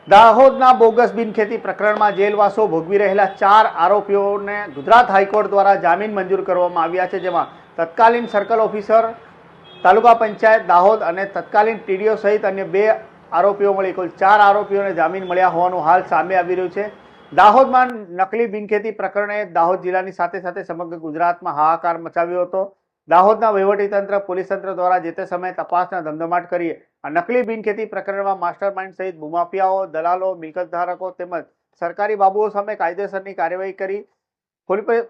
દાહોદના બોગસ બિનખેતી પ્રકરણમાં જેલવાસો ભોગવી રહેલા 4 આરોપીઓને ગુજરાત હાઈકોર્ટ દ્વારા જામીન મંજૂર કરવામાં આવ્યા છે, જેમાં તત્કાલીન સર્કલ ઓફિસર તાલુકા પંચાયત દાહોદ અને તત્કાલીન ટીડીઓ સહિત અન્ય 2 આરોપીઓ મળી કુલ 4 આરોપીઓને જામીન મળ્યા હોવાનું હાલ સામે આવી રહ્યું છે। દાહોદમાં નકલી બિનખેતી પ્રકરણે દાહોદ જિલ્લાની સાથે સાથે સમગ્ર ગુજરાતમાં હાહાકાર મચાવ્યો હતો। દાહોદના વહીવટીતંત્ર પોલીસ તંત્ર દ્વારા જે તે સમયે તપાસના ધમધમાટ કરી આ નકલી બિનખેતી પ્રકરણમાં માસ્ટરમાઇન્ડ સહિત ભૂમાફિયાઓ, દલાલો, મિલકત ધારકો તેમજ સરકારી બાબુઓ સામે કાયદેસરની કાર્યવાહી કરી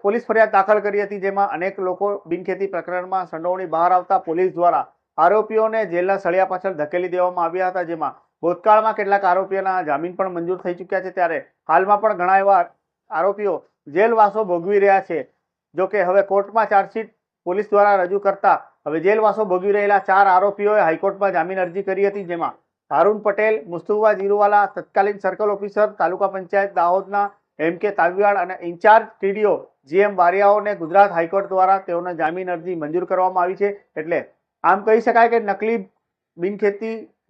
પોલીસ ફરિયાદ દાખલ કરી હતી, જેમાં અનેક લોકો બિનખેતી પ્રકરણમાં સંડોવણી બહાર આવતા પોલીસ દ્વારા આરોપીઓને જેલના સળિયા પાછળ ધકેલી દેવામાં આવ્યા હતા, જેમાં ભૂતકાળમાં કેટલાક આરોપીઓના જામીન પણ મંજૂર થઈ ચૂક્યા છે। ત્યારે હાલમાં પણ ઘણા એવા આરોપીઓ જેલવાસો ભોગવી રહ્યા છે। જોકે હવે કોર્ટમાં ચાર્જશીટ પોલીસ દ્વારા રજૂ કરતા હવે જેલવાસો ભોગવી રહેલા 4 આરોપીઓએ હાઈકોર્ટમાં જામીન અરજી કરી હતી, જેમાં હારૂન પટેલ, મુસ્તુફા જીરુવાલા, તત્કાલીન સર્કલ ઓફિસર તાલુકા પંચાયત દાહોદના MK તાવિયાડ અને ઇન્ચાર્જ ટીડીઓ GM બારિયાઓને ગુજરાત હાઈકોર્ટ દ્વારા તેઓને જામીન અરજી મંજૂર કરવામાં આવી છે। એટલે આમ કહી શકાય કે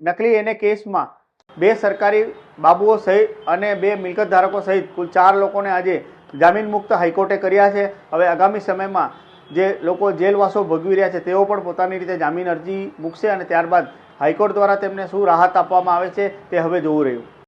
નકલી એને કેસમાં 2 સરકારી બાબુઓ સહિત અને 2 મિલકત ધારકો સહિત કુલ 4 લોકોને આજે જામીન મુક્ત હાઈકોર્ટે કર્યા છે। હવે આગામી સમયમાં જે લોકો જેલવાસો ભોગવી રહ્યા છે તેઓ પણ પોતાની રીતે જામીન અરજી મૂકશે અને ત્યારબાદ હાઈકોર્ટ દ્વારા તેમને શું રાહત આપવામાં આવે છે તે હવે જોવું રહ્યું।